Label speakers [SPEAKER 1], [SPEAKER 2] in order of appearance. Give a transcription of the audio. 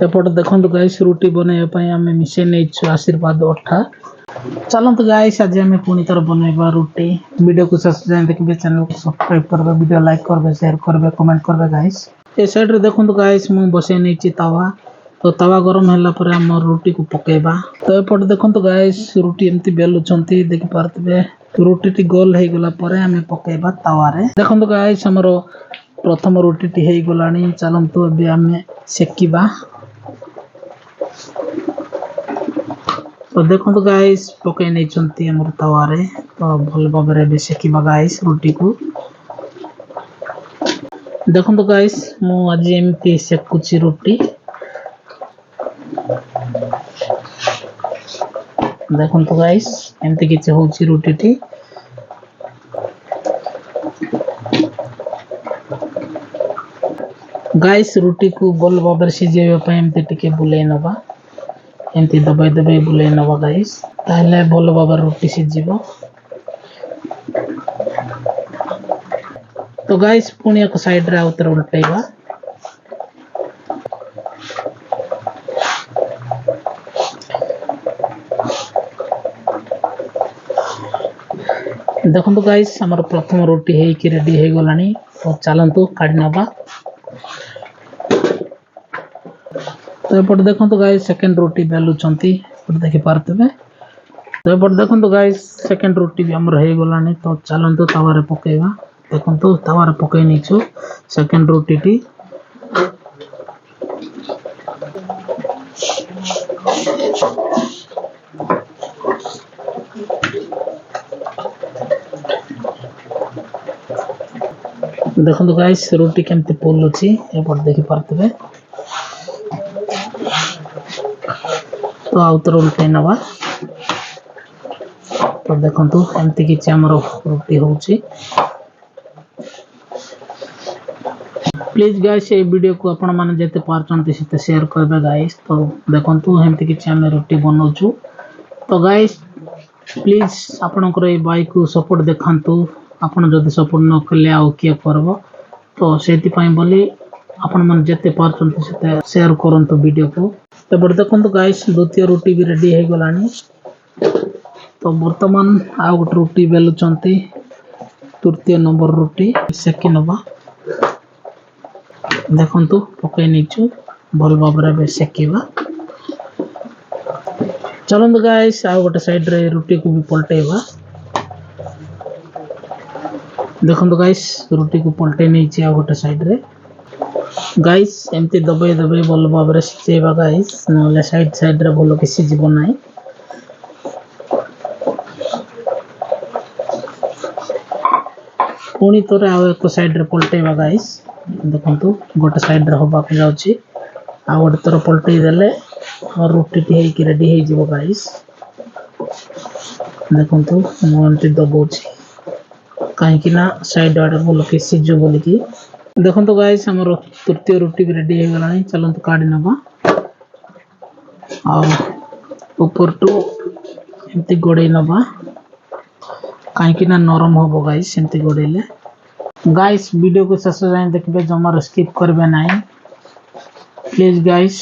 [SPEAKER 1] एपटे देखो गाइस रुटी बनवाई आम मिसे नहीं आशीर्वाद अठा। चलते गाइस आज आम पुणी थर बनवा रुटी। वीडियो को शेष जाए देखिए, चैनल को सब्सक्राइब करेंगे, वीडियो लाइक करेंगे, शेयर करेंगे, कमेंट करेंगे गाइस। ए साइड रे देखो गाइस मु बसई नहीं तवा, तो तवा गरम है आम रुटी को पकेबा। तो एपटे देखो गाइस रुटी एमती बेलुंट देखी पारे, रुटी टी गोल हो गला आम पकेबा तवा रे। देखो गाइस हमर प्रथम रुटी टी हो गलानी, चलतु ए आम सेकिबा। तो देखो गाइस पकई नहीं आम तवारे, तो भल भाव में सेकिबा गाइस रुटी को। देखो गाइस मु आज एमती सेकुची रुटी। देखो गाइस एमती किछि होची रुटी टी। गाइस रुटी को भल भाव में सिझेबा पई एमती टिके बुले नबा, एमती दबाई दबाई बुले नबा गाइस, ताहले भल भाव रुटी सिझिबो। तो गाइस पुणी एक साइड रे आउतर उल्टेबा। देखो गाइस हमर प्रथम रोटी हेकी रेडी हो गलानी, तो चलतु काढ़ी नबा। तो एपटे देखो गाइस सेकंड रोटी बेलुचंती देखि पारतबे। तो एपटे देखो गाइस सेकंड रोटी भी हमर हो गलानी, तो चलतु तवा रे पकेबा। देखो तवा रे पकई नहीं सेकंड रोटी टी। देखो गाइस रोटी केमती पोलुची एपट देखि पारतबे। तो आउतर उल्टे नबा। तो देखो एमती किछि हमर रोटी होउची। प्लीज गाइस ये वीडियो को आपण माने जेते पारचंती सेते शेयर करबे गाइस। तो देखंतु हेमती किछि हम रोटी बनौछु। तो गाइस प्लीज आपनकर ए बाइक को सपोर्ट देखांतु। आपण जदि सपोर्ट न कले आउ के करबो, तो सेति पई बोली आपण माने जेते पारचंती सेते शेयर करंतु वीडियो को। तो बड देखंतु गाइस द्वितीय रोटी भी रेडी हो गलानी। तो वर्तमान आ गोट रोटी बेलुचंती, तृतीय नंबर रोटी सेकी नबा। देखंतु पकई नहीं भल भाव में सेकिबा। चलते गाइस आ गोटे साइड रे रुटी को भी पलटेबा। देखो गाइस रुटी को पलटे नहीं आ गोटे साइड रे। गाइस एमती दबाई दबाई भल भाव में सिझेबा गाइस, नले साइड साइड रे भल कि सिझिबो नाही। पुणी तोरे आ एक साइड रे पलटेबा गाइस। देखो गोटे साइड रे होबा को जाउची, आ गोटे तोर पलटई देले और रोटी टी हेकी रेडी हो जिवो गाइस। देखो मु एमती दबौची कहीं ना साइड आड़े बोल कि सिझो बोल कि। देखो गाइस हमर तृतीय रोटी भी रेडी हो गलानी, चलंतु काढ़ी नबा। आ ऊपर टू एमती गोड़े नबा, कहीं ना नरम होबो गाइस एमती गोड़ेले। गाइस वीडियो को शेष जाए देखबे, जमार स्किप करबे नहीं प्लीज गाइस।